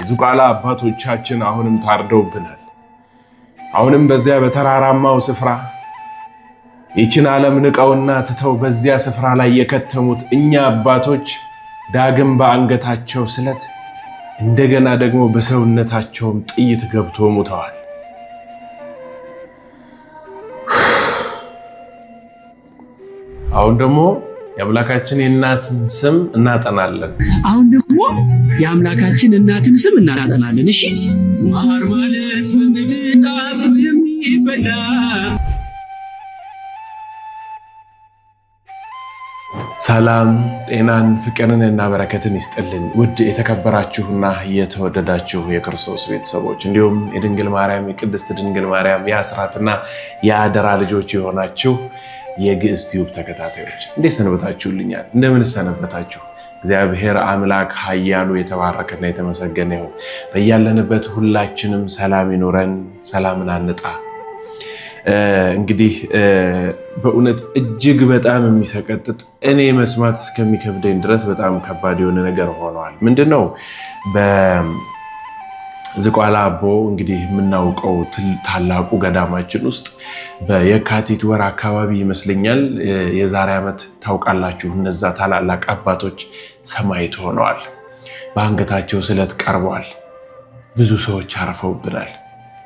የዝቋላ አባቶቻችን አሁንም ታርደውብናል። አሁንም በዚያ በተራራማው ስፍራ ይችን ዓለም ንቀውና ትተው በዚያ ስፍራ ላይ የከተሙት እኛ አባቶች ዳግም በአንገታቸው ስለት እንደገና ደግሞ በሰውነታቸውም ጥይት ገብቶ ሞተዋል። አሁን ደግሞ የአምላካችን የእናትን ስም እናጠናለን። አሁን ደግሞ የአምላካችን እናትን ስም እናጠናለን። እሺ ማር ማለት ምንጣፍ የሚበላ ሰላም ጤናን ፍቅርን እና በረከትን ይስጥልን። ውድ የተከበራችሁና የተወደዳችሁ የክርስቶስ ቤተሰቦች እንዲሁም የድንግል ማርያም የቅድስት ድንግል ማርያም የአስራትና የአደራ ልጆች የሆናችሁ የግዕዝ ቲዩብ ተከታታዮች እንዴት ሰነበታችሁልኛል? እንደምን ሰነበታችሁ? እግዚአብሔር አምላክ ኃያሉ የተባረከና የተመሰገነ ይሁን። በያለንበት ሁላችንም ሰላም ይኖረን፣ ሰላምን አንጣ። እንግዲህ በእውነት እጅግ በጣም የሚሰቀጥጥ እኔ መስማት እስከሚከብደኝ ድረስ በጣም ከባድ የሆነ ነገር ሆነዋል። ምንድነው? በዝቋላ አቦ እንግዲህ የምናውቀው ታላቁ ገዳማችን ውስጥ በየካቲት ወር አካባቢ ይመስለኛል የዛሬ ዓመት ታውቃላችሁ፣ እነዛ ታላላቅ አባቶች ሰማዕት ሆነዋል። በአንገታቸው ስለት ቀርበዋል። ብዙ ሰዎች አርፈውብናል።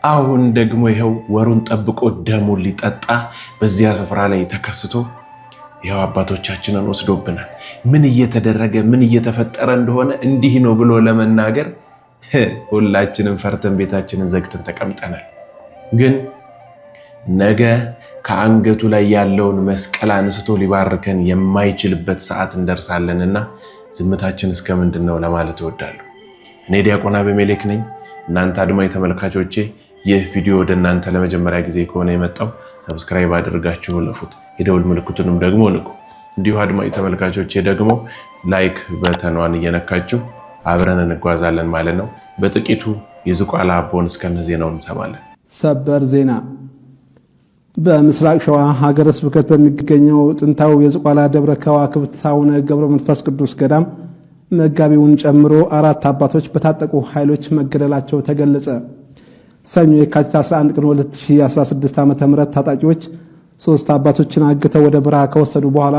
አሁን ደግሞ ይኸው ወሩን ጠብቆ ደሙን ሊጠጣ በዚያ ስፍራ ላይ ተከስቶ ይኸው አባቶቻችንን ወስዶብናል። ምን እየተደረገ ምን እየተፈጠረ እንደሆነ እንዲህ ነው ብሎ ለመናገር ሁላችንም ፈርተን ቤታችንን ዘግተን ተቀምጠናል። ግን ነገ ከአንገቱ ላይ ያለውን መስቀል አንስቶ ሊባርከን የማይችልበት ሰዓት እንደርሳለንና ዝምታችን እስከ ምንድን ነው ለማለት እወዳለሁ። እኔ ዲያቆን አቤሜሌክ ነኝ። እናንተ አድማጭ ተመልካቾቼ ይህ ቪዲዮ ወደ እናንተ ለመጀመሪያ ጊዜ ከሆነ የመጣው ሰብስክራይብ አድርጋችሁ ለፉት፣ የደውል ምልክቱንም ደግሞ ንኩ። እንዲሁ አድማጭ ተመልካቾቼ ደግሞ ላይክ በተኗን እየነካችሁ አብረን እንጓዛለን ማለት ነው። በጥቂቱ የዝቋላ አቦን እስከነ ዜናው እንሰማለን። ሰበር ዜና። በምስራቅ ሸዋ ሀገረ ስብከት በሚገኘው ጥንታዊ የዝቋላ ደብረ ከዋክብት አቡነ ገብረ መንፈስ ቅዱስ ገዳም መጋቢውን ጨምሮ 4 አባቶች በታጠቁ ኃይሎች መገደላቸው ተገለጸ። ሰኞ የካቲት 11 ቀን 2016 ዓ.ም ታጣቂዎች 3 አባቶችን አግተው ወደ በረሃ ከወሰዱ በኋላ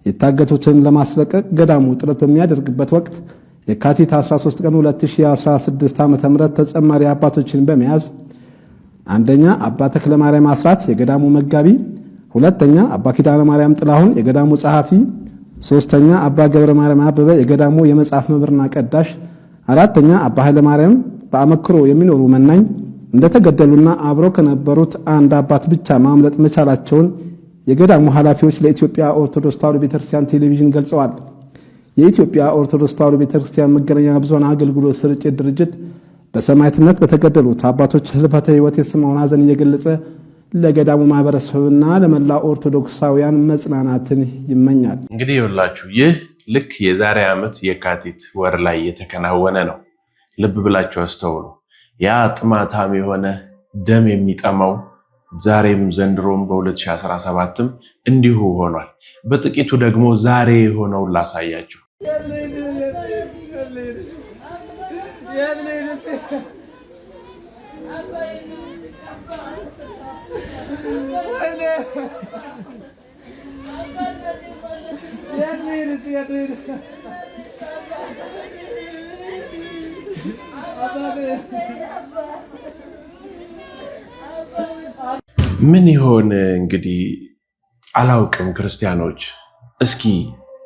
የታገቱትን ለማስለቀቅ ገዳሙ ጥረት በሚያደርግበት ወቅት የካቲት 13 ቀን 2016 ዓ.ም ተጨማሪ አባቶችን በመያዝ አንደኛ አባ ተክለ ማርያም አስራት የገዳሙ መጋቢ፣ ሁለተኛ አባ ኪዳነ ማርያም ጥላሁን የገዳሙ ጸሐፊ፣ ሶስተኛ አባ ገብረ ማርያም አበበ የገዳሙ የመጽሐፍ መምህርና ቀዳሽ፣ አራተኛ አባ ኃይለ ማርያም በአመክሮ የሚኖሩ መናኝ እንደተገደሉና አብረው ከነበሩት አንድ አባት ብቻ ማምለጥ መቻላቸውን የገዳሙ ኃላፊዎች ለኢትዮጵያ ኦርቶዶክስ ተዋሕዶ ቤተክርስቲያን ቴሌቪዥን ገልጸዋል። የኢትዮጵያ ኦርቶዶክስ ተዋሕዶ ቤተክርስቲያን መገናኛ ብዙኃን አገልግሎት ስርጭት ድርጅት በሰማዕትነት በተገደሉት አባቶች ህልፈተ ሕይወት የተሰማውን ሐዘን እየገለጸ ለገዳሙ ማህበረሰብና ለመላ ኦርቶዶክሳውያን መጽናናትን ይመኛል። እንግዲህ ይኸውላችሁ ይህ ልክ የዛሬ ዓመት የካቲት ወር ላይ የተከናወነ ነው። ልብ ብላችሁ አስተውሉ። ያ ጥማታም የሆነ ደም የሚጠማው ዛሬም ዘንድሮም በ2017ም እንዲሁ ሆኗል። በጥቂቱ ደግሞ ዛሬ የሆነውን ላሳያችሁ። ምን ይሆን እንግዲህ አላውቅም። ክርስቲያኖች እስኪ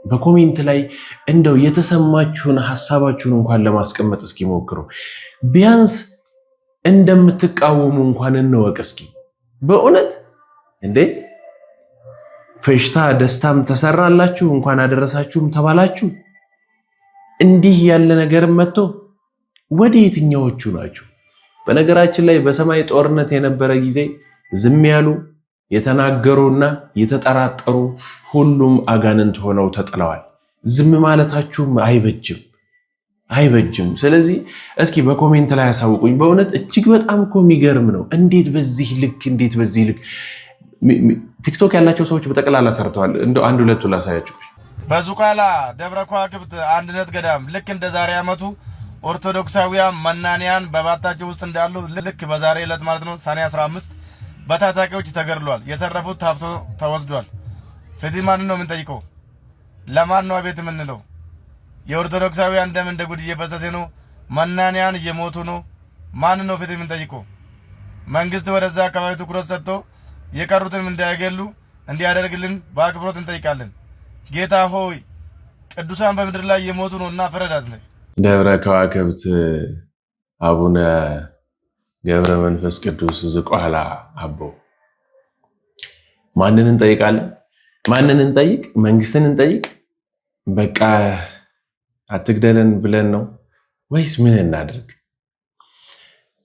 በኮሜንት ላይ እንደው የተሰማችሁን ሐሳባችሁን እንኳን ለማስቀመጥ እስኪ ሞክሩ። ቢያንስ እንደምትቃወሙ እንኳን እንወቅ እስኪ። በእውነት እንዴ ፌሽታ ደስታም ተሰራላችሁ እንኳን አደረሳችሁም ተባላችሁ። እንዲህ ያለ ነገር መጥቶ ወደ የትኛዎቹ ናችሁ? በነገራችን ላይ በሰማይ ጦርነት የነበረ ጊዜ ዝም ያሉ የተናገሩና የተጠራጠሩ ሁሉም አጋንንት ሆነው ተጥለዋል። ዝም ማለታችሁም አይበጅም። ስለዚህ እስኪ በኮሜንት ላይ ያሳውቁኝ። በእውነት እጅግ በጣም እኮ የሚገርም ነው። እንዴት በዚህ ልክ ቲክቶክ ያላቸው ሰዎች በጠቅላላ ሰርተዋል። እንደው አንድ ሁለቱ ላሳያችሁ። በዙቃላ ደብረ ከዋክብት አንድነት ገዳም ልክ እንደ ዛሬ ዓመቱ ኦርቶዶክሳውያን መናንያን በባታቸው ውስጥ እንዳሉ ልክ በዛሬ ዕለት ማለት ነው ሰኔ 15 በታጣቂዎች ተገድሏል። የተረፉት ታፍሶ ተወስዷል። ፍትህ ማንን ነው የምንጠይቀው? ለማን ነው አቤት የምንለው? የኦርቶዶክሳውያን ደም እንደ ጉድ እየፈሰሰ ነው። መናንያን እየሞቱ ነው። ማንን ነው ፍትህ የምንጠይቀው? መንግስት ወደዛ አካባቢ ትኩረት ሰጥቶ የቀሩትንም እንዳይገሉ እንዲያደርግልን በአክብሮት እንጠይቃለን። ጌታ ሆይ ቅዱሳን በምድር ላይ እየሞቱ ነውና ፍረዳት። ደብረ ከዋክብት አቡነ ገብረ መንፈስ ቅዱስ ዝቋላ አቦ ማንን እንጠይቃለን? ማንን እንጠይቅ? መንግስትን እንጠይቅ? በቃ አትግደለን ብለን ነው ወይስ ምን እናድርግ?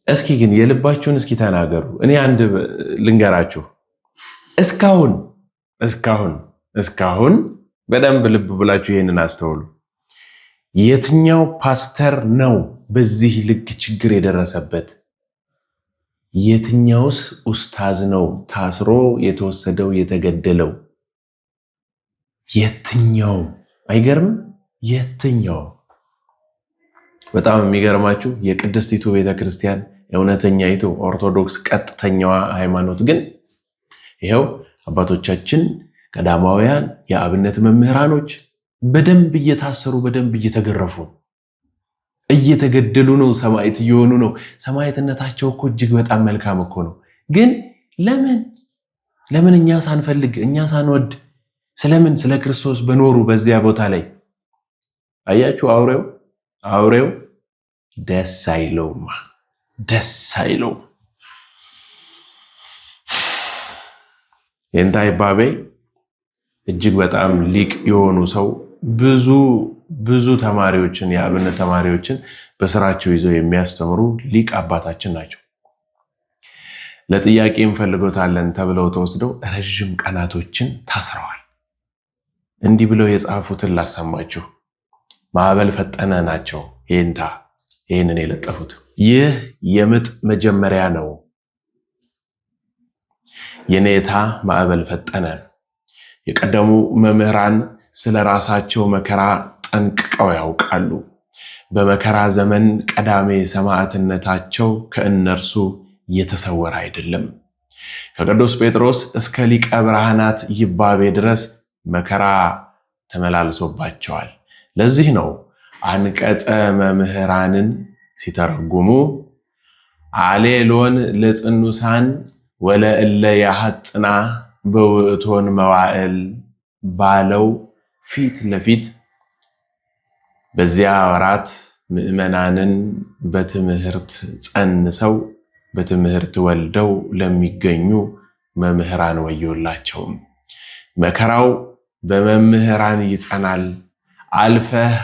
እስኪ ግን የልባችሁን እስኪ ተናገሩ። እኔ አንድ ልንገራችሁ። እስካሁን በደንብ ልብ ብላችሁ ይሄንን አስተውሉ። የትኛው ፓስተር ነው በዚህ ልክ ችግር የደረሰበት? የትኛውስ ኡስታዝ ነው ታስሮ የተወሰደው የተገደለው? የትኛው? አይገርምም? የትኛው? በጣም የሚገርማችሁ የቅድስቲቱ ቤተክርስቲያን እውነተኛይቱ ኦርቶዶክስ ቀጥተኛዋ ሃይማኖት ግን ይኸው አባቶቻችን ቀዳማውያን የአብነት መምህራኖች በደንብ እየታሰሩ በደንብ እየተገረፉ እየተገደሉ ነው። ሰማዕት እየሆኑ ነው። ሰማዕትነታቸው እኮ እጅግ በጣም መልካም እኮ ነው። ግን ለምን እኛ ሳንፈልግ እኛ ሳንወድ ስለምን ስለ ክርስቶስ በኖሩ በዚያ ቦታ ላይ አያችሁ፣ አውሬው ደስ አይለውም። የእንታይ ባቤ እጅግ በጣም ሊቅ የሆኑ ሰው ብዙ ተማሪዎችን የአብነት ተማሪዎችን በስራቸው ይዘው የሚያስተምሩ ሊቅ አባታችን ናቸው። ለጥያቄ እንፈልጎታለን ተብለው ተወስደው ረዥም ቀናቶችን ታስረዋል። እንዲህ ብለው የጻፉትን ላሰማችሁ። ማዕበል ፈጠነ ናቸው ይህንን የለጠፉት። ይህ የምጥ መጀመሪያ ነው። የኔታ ማዕበል ፈጠነ። የቀደሙ መምህራን ስለ ራሳቸው መከራ ጠንቅቀው ያውቃሉ። በመከራ ዘመን ቀዳሜ ሰማዕትነታቸው ከእነርሱ የተሰወረ አይደለም። ከቅዱስ ጴጥሮስ እስከ ሊቀ ብርሃናት ይባቤ ድረስ መከራ ተመላልሶባቸዋል። ለዚህ ነው አንቀጸ መምህራንን ሲተረጉሙ አሌሎን ለጽኑሳን ወለእለ ያሐጽና በውእቶን መዋዕል ባለው ፊት ለፊት በዚያ ወራት ምዕመናንን በትምህርት ጸንሰው በትምህርት ወልደው ለሚገኙ መምህራን ወዮላቸውም። መከራው በመምህራን ይጸናል። አልፈህ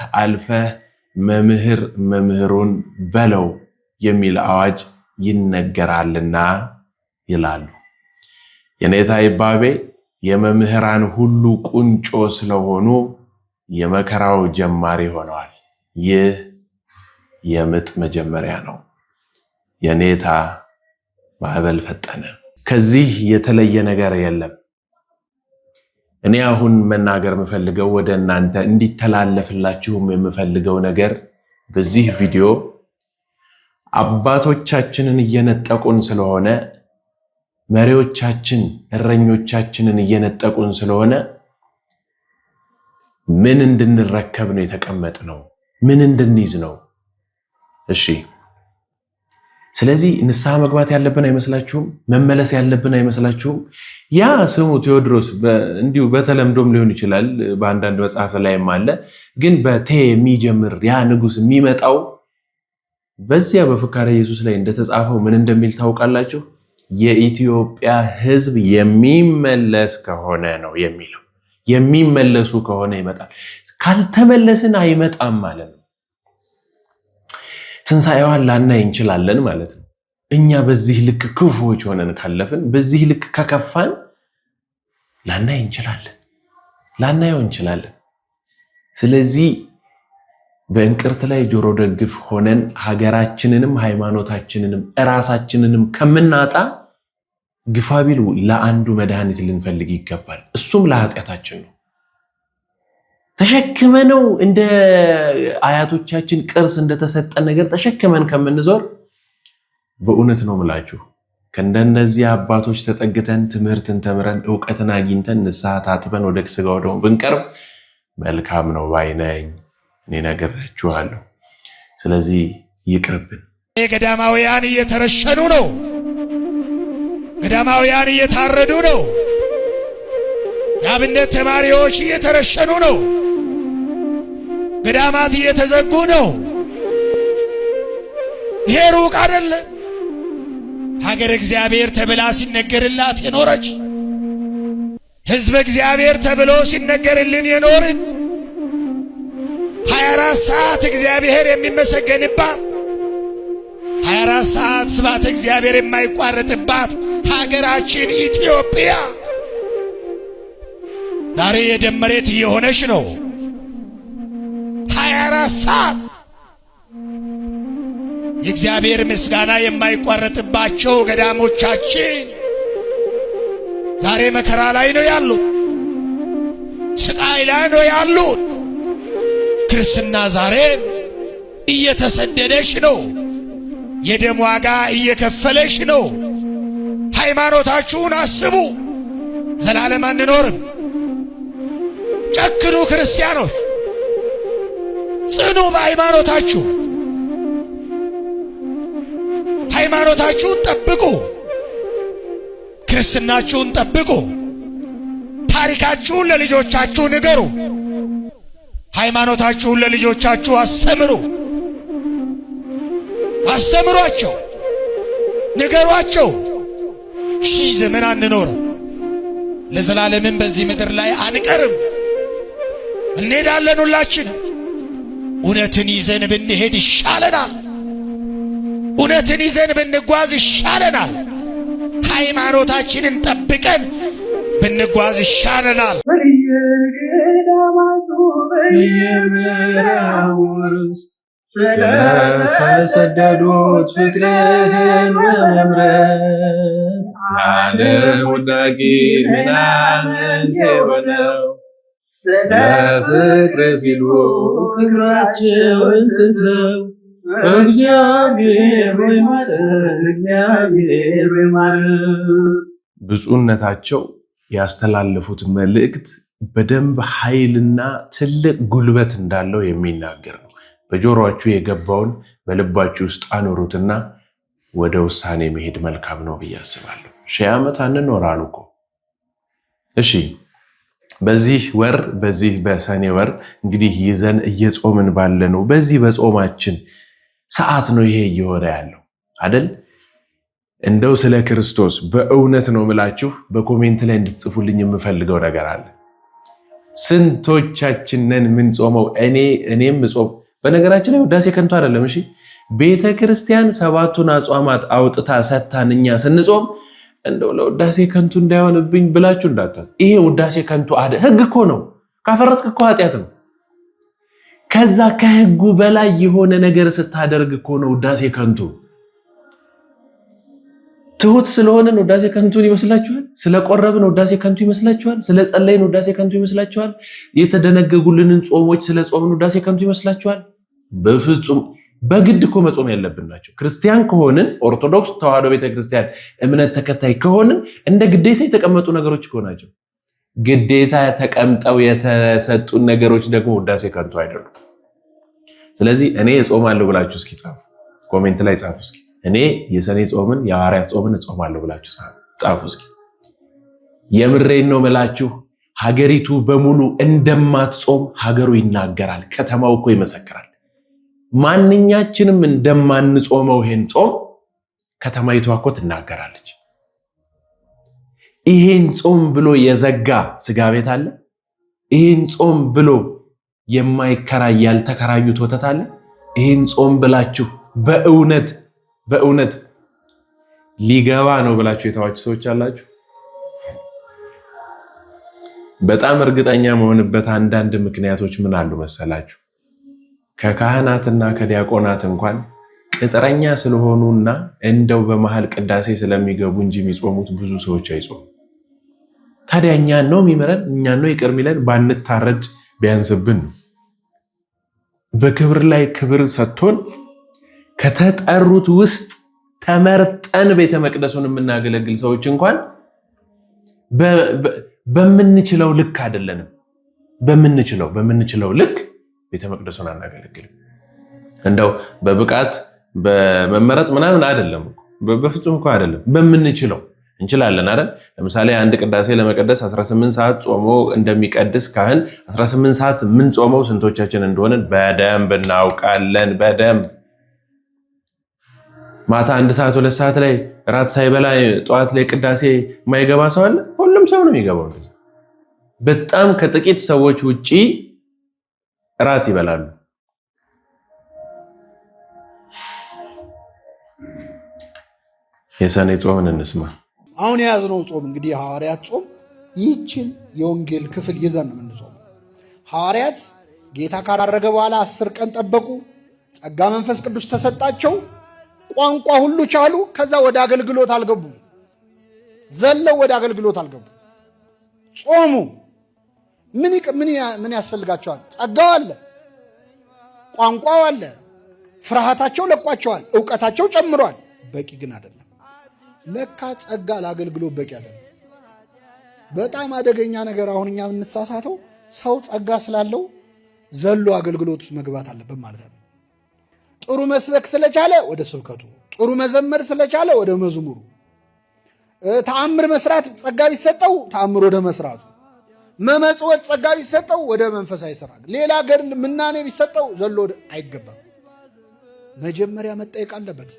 መምህሩን በለው የሚል አዋጅ ይነገራልና ይላሉ። የኔታ ይባቤ የመምህራን ሁሉ ቁንጮ ስለሆኑ የመከራው ጀማሪ ሆነዋል። ይህ የምጥ መጀመሪያ ነው። የኔታ ማዕበል ፈጠነ። ከዚህ የተለየ ነገር የለም። እኔ አሁን መናገር የምፈልገው ወደ እናንተ እንዲተላለፍላችሁም የምፈልገው ነገር በዚህ ቪዲዮ አባቶቻችንን እየነጠቁን ስለሆነ፣ መሪዎቻችን እረኞቻችንን እየነጠቁን ስለሆነ ምን እንድንረከብ ነው የተቀመጥነው? ምን እንድንይዝ ነው? እሺ ስለዚህ ንስሐ መግባት ያለብን አይመስላችሁም? መመለስ ያለብን አይመስላችሁም? ያ ስሙ ቴዎድሮስ እንዲሁ በተለምዶም ሊሆን ይችላል፣ በአንዳንድ መጽሐፍ ላይም አለ። ግን በቴ የሚጀምር ያ ንጉስ የሚመጣው በዚያ በፍካረ ኢየሱስ ላይ እንደተጻፈው ምን እንደሚል ታውቃላችሁ? የኢትዮጵያ ሕዝብ የሚመለስ ከሆነ ነው የሚለው። የሚመለሱ ከሆነ ይመጣል፣ ካልተመለስን አይመጣም ማለት ነው። ትንሣኤዋን ላናይ እንችላለን ማለት ነው። እኛ በዚህ ልክ ክፉዎች ሆነን ካለፍን፣ በዚህ ልክ ከከፋን ላናየው እንችላለን። ስለዚህ በእንቅርት ላይ ጆሮ ደግፍ ሆነን ሀገራችንንም ሃይማኖታችንንም እራሳችንንም ከምናጣ ግፋ ቢሉ ለአንዱ መድኃኒት ልንፈልግ ይገባል። እሱም ለኃጢአታችን ነው። ተሸክመነው እንደ አያቶቻችን ቅርስ እንደተሰጠን ነገር ተሸክመን ከምንዞር በእውነት ነው ምላችሁ ከእንደነዚህ አባቶች ተጠግተን ትምህርትን ተምረን ዕውቀትን አግኝተን ንስሐ ታጥበን ወደ ስጋው ደግሞ ብንቀርብ መልካም ነው ባይነኝ። እኔ ነግራችኋለሁ። ስለዚህ ይቅርብን። ገዳማውያን እየተረሸኑ ነው። ገዳማውያን እየታረዱ ነው። የአብነት ተማሪዎች እየተረሸኑ ነው። ገዳማት እየተዘጉ ነው። ይሄ ሩቅ አይደለም። ሀገር እግዚአብሔር ተብላ ሲነገርላት የኖረች ሕዝብ እግዚአብሔር ተብሎ ሲነገርልን የኖርን 24 ሰዓት እግዚአብሔር የሚመሰገንባት 24 ሰዓት ስብሐተ እግዚአብሔር የማይቋረጥባት ሀገራችን ኢትዮጵያ ዛሬ የደም መሬት እየሆነች ነው። 24 ሰዓት የእግዚአብሔር ምስጋና የማይቋረጥባቸው ገዳሞቻችን ዛሬ መከራ ላይ ነው ያሉት፣ ስቃይ ላይ ነው ያሉት። ክርስትና ዛሬ እየተሰደደች ነው። የደም ዋጋ እየከፈለች ነው። ሃይማኖታችሁን አስቡ። ዘላለም አንኖርም። ጨክኑ ክርስቲያኖች፣ ጽኑ በሃይማኖታችሁ። ሃይማኖታችሁን ጠብቁ። ክርስትናችሁን ጠብቁ። ታሪካችሁን ለልጆቻችሁ ንገሩ። ሃይማኖታችሁን ለልጆቻችሁ አስተምሩ። አስተምሯቸው፣ ንገሯቸው። ሺህ ዘመን አንኖርም። ለዘላለምም በዚህ ምድር ላይ አንቀርም። እንሄዳለን ሁላችን። እውነትን ይዘን ብንሄድ ይሻለናል። እውነትን ይዘን ብንጓዝ ይሻለናል። ሃይማኖታችንን ጠብቀን ብንጓዝ ይሻለናል። በየገዳማቱ በየበረሃው ውስጥ ስለተሰደዱት ፍቅርህን በመምረት ዓለም ውዳቂ ምናምንቴ ሆነው ስለ ፍቅር ሲሉ ክብራቸውን ትተው እግዚአብሔር ሆይ ማረን፣ እግዚአብሔር ሆይ ማረን። ብፁዕነታቸው ያስተላለፉት መልእክት በደንብ ኃይልና ትልቅ ጉልበት እንዳለው የሚናገር ነው። በጆሮአችሁ የገባውን በልባችሁ ውስጥ አኖሩትና ወደ ውሳኔ መሄድ መልካም ነው ብዬ አስባለሁ። 1000 ዓመት አንኖር አሉ እኮ። እሺ በዚህ ወር በዚህ በሰኔ ወር እንግዲህ ይዘን እየጾምን ባለነው በዚህ በጾማችን ሰዓት ነው ይሄ እየሆነ ያለው አይደል? እንደው ስለ ክርስቶስ በእውነት ነው ምላችሁ በኮሜንት ላይ እንድትጽፉልኝ የምፈልገው ነገር አለ። ስንቶቻችንን ምን ጾመው? እኔም ጾም። በነገራችን ላይ ውዳሴ ከንቱ አይደለም። እሺ ቤተ ክርስቲያን 7ቱን አጽዋማት አውጥታ ሰታን እኛ ስንጾም እንደው ለውዳሴ ከንቱ እንዳይሆንብኝ ብላችሁ እንዳታቱ። ይሄ ውዳሴ ከንቱ ህግ እኮ ነው። ካፈረስክ እኮ ኃጢአት ነው። ከዛ ከህጉ በላይ የሆነ ነገር ስታደርግ እኮ ነው ውዳሴ ከንቱ። ትሁት ስለሆነን ውዳሴ ከንቱን ይመስላችኋል? ስለቆረብን ውዳሴ ከንቱ ይመስላችኋል? ስለጸለይን ውዳሴ ከንቱ ይመስላችኋል? የተደነገጉልንን ጾሞች ስለጾምን ውዳሴ ከንቱ ይመስላችኋል? በፍጹም። በግድ እኮ መጾም ያለብን ናቸው። ክርስቲያን ከሆንን ኦርቶዶክስ ተዋሕዶ ቤተክርስቲያን እምነት ተከታይ ከሆንን እንደ ግዴታ የተቀመጡ ነገሮች እኮ ናቸው። ግዴታ ተቀምጠው የተሰጡን ነገሮች ደግሞ ውዳሴ ከንቱ አይደሉም። ስለዚህ እኔ እጾማለሁ ብላችሁ እስኪ ጻፉ፣ ኮሜንት ላይ ጻፉ እስኪ እኔ የሰኔ ጾምን የሐዋርያት ጾምን እጾማለሁ ብላችሁ ጻፉ እስኪ። የምሬን ነው ምላችሁ። ሀገሪቱ በሙሉ እንደማትጾም ሀገሩ ይናገራል። ከተማው እኮ ይመሰክራል። ማንኛችንም እንደማንጾመው ይሄን ጾም ከተማይቷ እኮ ትናገራለች። ይሄን ጾም ብሎ የዘጋ ስጋ ቤት አለ? ይሄን ጾም ብሎ የማይከራይ ያልተከራዩት ወተት አለ? ይሄን ጾም ብላችሁ በእውነት ሊገባ ነው ብላችሁ የተዋችሁ ሰዎች አላችሁ? በጣም እርግጠኛ መሆንበት አንዳንድ ምክንያቶች ምን አሉ መሰላችሁ? ከካህናትና ከዲያቆናት እንኳን ቅጥረኛ ስለሆኑና እንደው በመሃል ቅዳሴ ስለሚገቡ እንጂ የሚጾሙት ብዙ ሰዎች አይጾሙ። ታዲያ እኛን ነው የሚምረን? እኛን ነው ይቅር የሚለን? ባንታረድ ቢያንስብን። በክብር ላይ ክብር ሰጥቶን ከተጠሩት ውስጥ ተመርጠን ቤተ መቅደሱን የምናገለግል ሰዎች እንኳን በምንችለው ልክ አይደለንም። በምንችለው ልክ ቤተ መቅደሱን አናገለግልም። እንደው በብቃት በመመረጥ ምናምን አይደለም፣ በፍጹም እኮ አይደለም። በምንችለው እንችላለን አይደል? ለምሳሌ አንድ ቅዳሴ ለመቀደስ 18 ሰዓት ጾሞ እንደሚቀድስ ካህን 18 ሰዓት ምን ጾመው ስንቶቻችን እንደሆነን በደንብ እናውቃለን። በደንብ ማታ 1 ሰዓት 2 ሰዓት ላይ ራት ሳይበላ ጠዋት ላይ ቅዳሴ የማይገባ ሰው አለ? ሁሉም ሰው ነው የሚገባው። በጣም ከጥቂት ሰዎች ውጪ ራት ይበላሉ። የሰኔ ጾምን እንስማ። አሁን የያዝነው ጾም እንግዲህ የሐዋርያት ጾም ይህችን የወንጌል ክፍል ይዘን ነው የምንጾመው። ሐዋርያት ጌታ ካረገ በኋላ 10 ቀን ጠበቁ። ጸጋ መንፈስ ቅዱስ ተሰጣቸው። ቋንቋ ሁሉ ቻሉ። ከዛ ወደ አገልግሎት አልገቡም። ዘለው ወደ አገልግሎት አልገቡም። ጾሙ። ምን ያስፈልጋቸዋል? ጸጋው አለ፣ ቋንቋው አለ፣ ፍርሃታቸው ለቋቸዋል፣ ዕውቀታቸው ጨምሯል። በቂ ግን አይደለም። ለካ ጸጋ ለአገልግሎት በቂ አይደለም። በጣም አደገኛ ነገር አሁን እኛ የምንሳሳተው ሰው ጸጋ ስላለው ዘሎ አገልግሎት ውስጥ መግባት አለበት ማለት ነው። ጥሩ መስበክ ስለቻለ ወደ ስብከቱ፣ ጥሩ መዘመር ስለቻለ ወደ መዝሙሩ፣ ተአምር መስራት ጸጋ ቢሰጠው ተአምር ወደ መስራቱ፣ መመጽወት ጸጋ ቢሰጠው ወደ መንፈሳዊ ስራ፣ ሌላ ገድል ምናኔ ቢሰጠው ዘሎ አይገባም። መጀመሪያ መጠየቅ አለበት።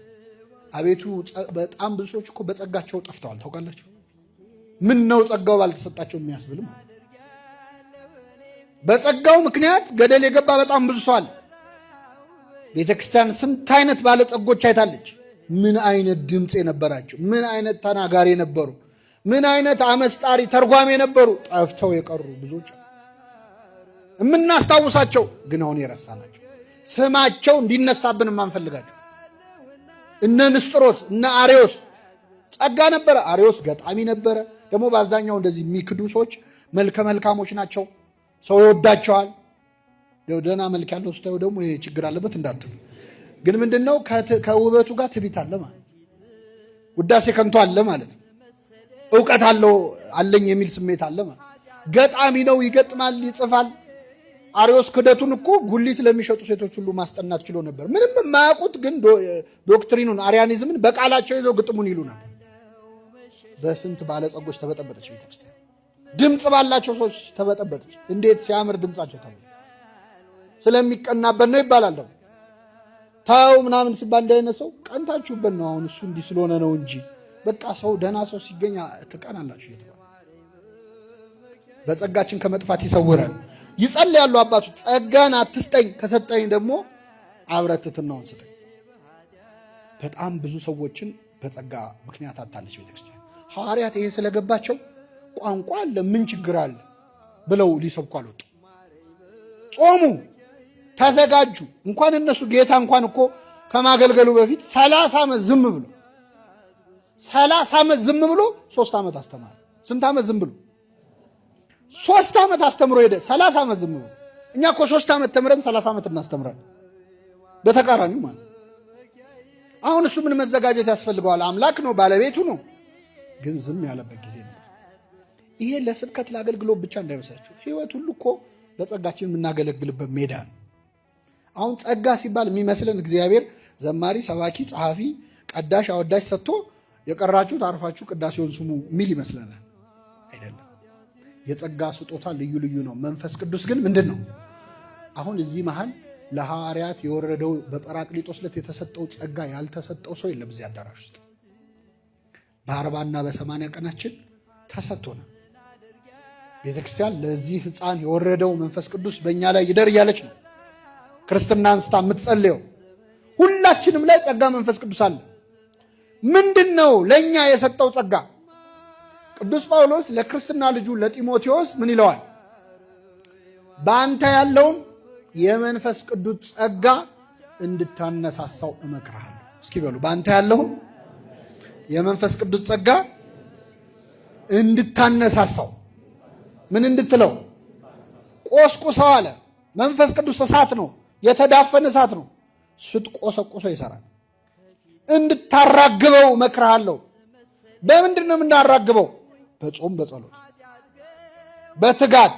አቤቱ በጣም ብዙ ሰዎች እኮ በጸጋቸው ጠፍተዋል። ታውቃላችሁ? ምን ነው ጸጋው ባልተሰጣቸው የሚያስብል ማለት። በጸጋው ምክንያት ገደል የገባ በጣም ብዙ ሰው አለ። ቤተክርስቲያን ስንት አይነት ባለጸጎች አይታለች። ምን አይነት ድምፅ የነበራቸው፣ ምን አይነት ተናጋሪ የነበሩ፣ ምን አይነት አመስጣሪ ተርጓሚ የነበሩ ጠፍተው የቀሩ ብዙዎች የምናስታውሳቸው ግን አሁን የረሳናቸው፣ ስማቸው እንዲነሳብን የማንፈልጋቸው እነ ንስጥሮስ እነ አርዮስ ጸጋ ነበረ። አርዮስ ገጣሚ ነበረ። ደግሞ በአብዛኛው እንደዚህ የሚክዱ ሰዎች መልከ መልካሞች ናቸው። ሰው ይወዳቸዋል። ደህና መልክ ያለው ስታዩ ደግሞ ይሄ ችግር አለበት እንዳትሉ። ግን ምንድነው ከውበቱ ጋር ትዕቢት አለ ማለት፣ ውዳሴ ከንቱ አለ ማለት፣ ዕውቀት አለኝ የሚል ስሜት አለ ማለት። ገጣሚ ነው፣ ይገጥማል፣ ይጽፋል። አርዮስ ክደቱን እኮ ጉሊት ለሚሸጡ ሴቶች ሁሉ ማስጠናት ችሎ ነበር። ምንም የማያውቁት ግን ዶክትሪኑን አሪያኒዝምን በቃላቸው ይዘው ግጥሙን ይሉ ነበር። በስንት ባለጸጎች ተበጠበጠች ቤተክርስቲያን። ድምፅ ባላቸው ሰዎች ተበጠበጠች። እንዴት ሲያምር ድምፃቸው ተበ ስለሚቀናበት ነው ይባላል። ደግሞ ታው ምናምን ሲባል እንደሆነ ሰው ቀንታችሁበት ነው። አሁን እሱ እንዲህ ስለሆነ ነው እንጂ በቃ ሰው ደህና ሰው ሲገኝ ትቀናላችሁ እየተባለ በጸጋችን ከመጥፋት ይሰውራል። ይጸልያሉ አባቶች። ጸጋን አትስጠኝ፣ ከሰጠኝ ደግሞ አብረትትናውን ስጠኝ። በጣም ብዙ ሰዎችን በጸጋ ምክንያት አታለች ቤተክርስቲያን። ሐዋርያት ይሄ ስለገባቸው ቋንቋ አለ ምን ችግር አለ ብለው ሊሰብኩ አልወጡ። ጾሙ፣ ተዘጋጁ። እንኳን እነሱ ጌታ እንኳን እኮ ከማገልገሉ በፊት 30 ዓመት ዝም ብሎ 3 ዓመት አስተማረ። ስንት ዓመት ዝም ብሎ? 3 ዓመት አስተምሮ ሄደ። 30 ዓመት ዝም ብሎ። እኛ እኮ 3 ዓመት ተምረን 30 ዓመት እናስተምራለን። በተቃራኒው ማለት አሁን እሱ ምን መዘጋጀት ያስፈልገዋል? አምላክ ነው፣ ባለቤቱ ነው። ግን ዝም ያለበት ጊዜ ነው። ይሄ ለስብከት ለአገልግሎት ብቻ እንዳይመስላችሁ። ህይወት ሁሉ እኮ በጸጋችን የምናገለግልበት ሜዳ ነው። አሁን ጸጋ ሲባል የሚመስለን እግዚአብሔር ዘማሪ፣ ሰባኪ፣ ጸሐፊ ቀዳሽ አወዳሽ ሰጥቶ የቀራችሁት አርፋችሁ ቅዳሴውን ስሙ የሚል ይመስለናል። አይደለም። የጸጋ ስጦታ ልዩ ልዩ ነው። መንፈስ ቅዱስ ግን ምንድን ነው? አሁን እዚህ መሃል ለሐዋርያት የወረደው በጰራቅሊጦስ ዕለት የተሰጠው ጸጋ ያልተሰጠው ሰው የለም እዚህ አዳራሽ ውስጥ። በ40 እና በ80 ቀናችን ተሰጥቶናል። ቤተክርስቲያን ለዚህ ሕፃን የወረደው መንፈስ ቅዱስ በእኛ ላይ ይደር እያለች ነው ክርስትና አንስታ የምትጸልየው። ሁላችንም ላይ ጸጋ መንፈስ ቅዱስ አለ። ምንድን ነው ለእኛ የሰጠው ጸጋ? ቅዱስ ጳውሎስ ለክርስትና ልጁ ለጢሞቴዎስ ምን ይለዋል? በአንተ ያለውን የመንፈስ ቅዱስ ጸጋ እንድታነሳሳው እመክርሃለሁ። እስኪ በሉ፣ በአንተ ያለውን የመንፈስ ቅዱስ ጸጋ እንድታነሳሳው። ምን እንድትለው? ቆስቁሰው አለ። መንፈስ ቅዱስ እሳት ነው፣ የተዳፈነ እሳት ነው። ስትቆሰቁሰው ይሰራል። እንድታራግበው እመክርሃለሁ። በምንድን ነው የምናራግበው? በጾም በጸሎት በትጋት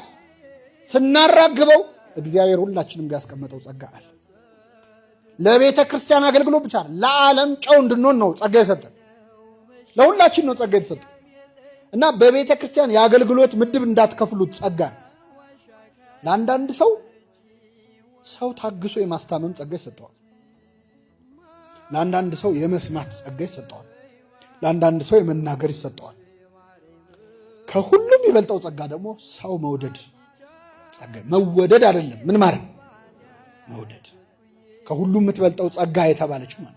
ስናራግበው እግዚአብሔር ሁላችንም ያስቀመጠው ጸጋ አለ። ለቤተ ክርስቲያን አገልግሎት ብቻ ለዓለም ጨው እንድንሆን ነው ጸጋ የሰጠን። ለሁላችን ነው ጸጋ የተሰጠን እና በቤተ ክርስቲያን የአገልግሎት ምድብ እንዳትከፍሉት ጸጋ። ለአንዳንድ ሰው ታግሶ የማስታመም ጸጋ ይሰጠዋል። ለአንዳንድ ሰው የመስማት ጸጋ ይሰጠዋል። ለአንዳንድ ሰው የመናገር ይሰጠዋል። ከሁሉም የበልጠው ጸጋ ደግሞ ሰው መውደድ ጸጋ። መወደድ አይደለም ምን ማለት መውደድ። ከሁሉም የምትበልጠው ጸጋ የተባለችው ማለት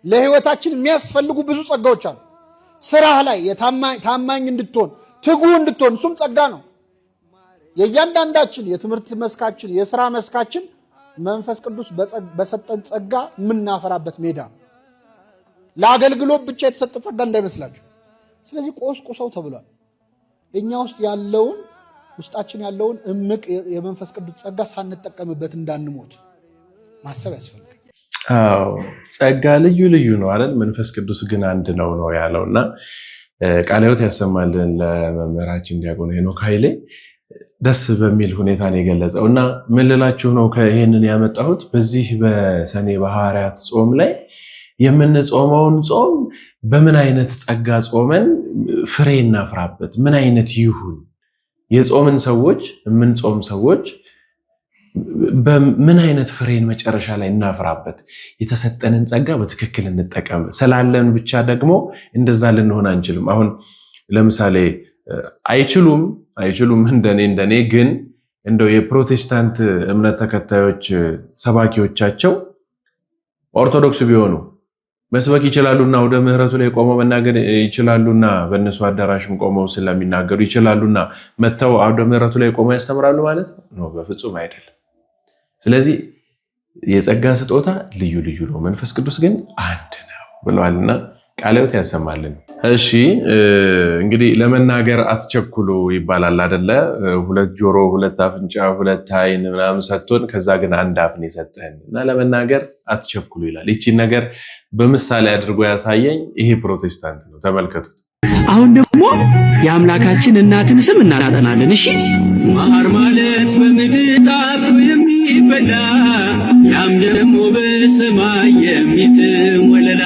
ለህይወታችን የሚያስፈልጉ ብዙ ጸጋዎች አሉ። ስራህ ላይ ታማኝ እንድትሆን ትጉ እንድትሆን እሱም ጸጋ ነው። የእያንዳንዳችን የትምህርት መስካችን የስራ መስካችን መንፈስ ቅዱስ በሰጠን ጸጋ የምናፈራበት ሜዳ ነው። ለአገልግሎት ብቻ የተሰጠ ጸጋ እንዳይመስላችሁ። ስለዚህ ቆስቁሰው ተብሏል። እኛ ውስጥ ያለውን ውስጣችን ያለውን እምቅ የመንፈስ ቅዱስ ጸጋ ሳንጠቀምበት እንዳንሞት ማሰብ ያስፈልጋል። አዎ ጸጋ ልዩ ልዩ ነው አይደል? መንፈስ ቅዱስ ግን አንድ ነው ያለውና ቃለ ሕይወት ያሰማልን ለመምህራችን ዲያቆን ሄኖክ ኃይሌ ደስ በሚል ሁኔታ ነው የገለጸው። እና ምን ልላችሁ ነው ይሄንን ያመጣሁት፣ በዚህ በሰኔ በሐዋርያት ጾም ላይ የምንጾመውን ጾም በምን አይነት ጸጋ ጾመን ፍሬ እናፍራበት፣ ምን አይነት ይሁን የጾምን ሰዎች የምንጾም ሰዎች በምን አይነት ፍሬን መጨረሻ ላይ እናፍራበት፣ የተሰጠንን ጸጋ በትክክል እንጠቀም። ስላለን ብቻ ደግሞ እንደዛ ልንሆን አንችልም። አሁን ለምሳሌ አይችሉም እንደኔ ግን እንደው የፕሮቴስታንት እምነት ተከታዮች ሰባኪዎቻቸው ኦርቶዶክስ ቢሆኑ መስበክ ይችላሉና ወደ ምህረቱ ላይ ቆመው መናገር ይችላሉና በእነሱ አዳራሽም ቆመው ስለሚናገሩ ይችላሉና መተው ወደ ምህረቱ ላይ ቆመው ያስተምራሉ ማለት ነው? በፍጹም አይደለም። ስለዚህ የጸጋ ስጦታ ልዩ ልዩ ነው፣ መንፈስ ቅዱስ ግን አንድ ነው ብለዋልና ቃለ ሕይወት ያሰማልን። እሺ እንግዲህ ለመናገር አትቸኩሉ ይባላል አይደለ? ሁለት ጆሮ፣ ሁለት አፍንጫ፣ ሁለት አይን ምናምን ሰጥቶን ከዛ ግን አንድ አፍን የሰጠን እና ለመናገር አትቸኩሉ ይላል። ይቺን ነገር በምሳሌ አድርጎ ያሳየኝ ይሄ ፕሮቴስታንት ነው። ተመልከቱት። አሁን ደግሞ የአምላካችን እናትን ስም እናጠናለን። እሺ ማር ማለት በምድር ጣፍቶ የሚበላ ያም ደግሞ በሰማይ የሚጥም ወለላ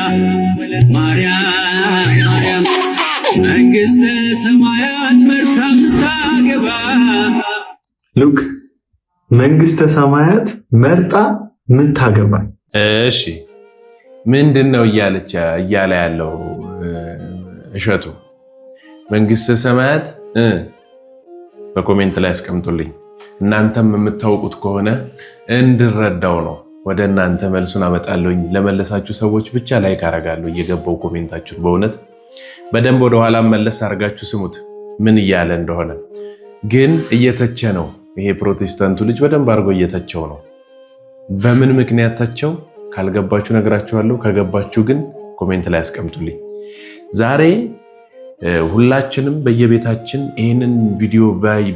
ማርያም መንግሥተ ሰማያት መርታ ምታገባ ሉክ መንግሥተ ሰማያት መርጣ ምታገባ። እሺ ምንድን ነው እያለ ያለው እሸቱ? መንግሥተ ሰማያት በኮሜንት ላይ አስቀምጡልኝ። እናንተም የምታውቁት ከሆነ እንድረዳው ነው። ወደ እናንተ መልሱን አመጣለሁኝ። ለመለሳችሁ ሰዎች ብቻ ላይክ አደርጋለሁ እየገባው ኮሜንታችሁን። በእውነት በደንብ ወደኋላ መለስ አድርጋችሁ ስሙት ምን እያለ እንደሆነ። ግን እየተቸ ነው ይሄ ፕሮቴስታንቱ ልጅ፣ በደንብ አድርጎ እየተቸው ነው። በምን ምክንያት ተቸው ካልገባችሁ ነግራችኋለሁ። ከገባችሁ ግን ኮሜንት ላይ አስቀምጡልኝ። ዛሬ ሁላችንም በየቤታችን ይህንን ቪዲዮ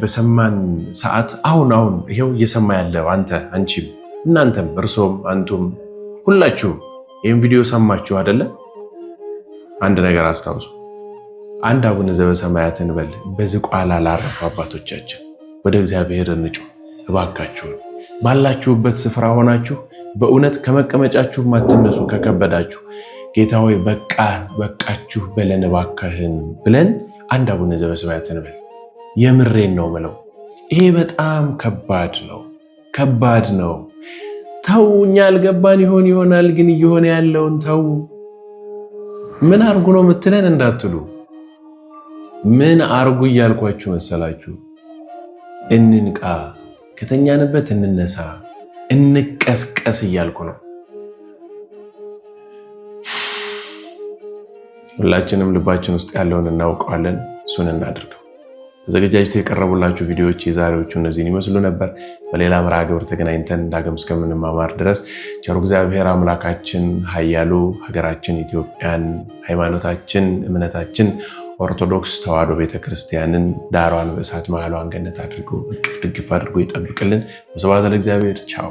በሰማን ሰዓት አሁን ይሄው እየሰማ ያለው አንቺም፣ እናንተም፣ እርሶም፣ አንቱም ሁላችሁም ይህን ቪዲዮ ሰማችሁ አይደለ? አንድ ነገር አስታውሱ። አንድ አቡነ ዘበሰማያት እንበል። በዝቋላ ላረፉ አባቶቻችን ወደ እግዚአብሔር እንጩህ እባካችሁን። ባላችሁበት ስፍራ ሆናችሁ በእውነት ከመቀመጫችሁ ማትነሱ ከከበዳችሁ ጌታ ሆይ በቃችሁ በለን እባክህን ብለን አንድ አቡነ ዘበሰማያት እንበል። የምሬን ነው ምለው። ይሄ በጣም ከባድ ነው። ተው፣ እኛ አልገባን ይሆናል፣ ግን እየሆነ ያለውን ተው። ምን አርጉ ነው የምትለን እንዳትሉ፣ ምን አርጉ እያልኳችሁ መሰላችሁ? እንንቃ፣ ከተኛንበት እንነሳ፣ እንቀስቀስ እያልኩ ነው። ሁላችንም ልባችን ውስጥ ያለውን እናውቀዋለን። እሱን እናድርገው። ተዘጋጅተው የቀረቡላችሁ ቪዲዮዎች የዛሬዎቹ እነዚህን ይመስሉ ነበር። በሌላ መርሃ ግብር ተገናኝተን ዳግም እስከምንማማር ድረስ ቸሩ እግዚአብሔር አምላካችን ኃያሉ ሀገራችን ኢትዮጵያን፣ ሃይማኖታችን፣ እምነታችን ኦርቶዶክስ ተዋሕዶ ቤተክርስቲያንን ዳሯን በእሳት መሃሏን ገነት አድርጎ እቅፍ ድግፍ አድርጎ ይጠብቅልን። ወስብሐት ለእግዚአብሔር። ቻው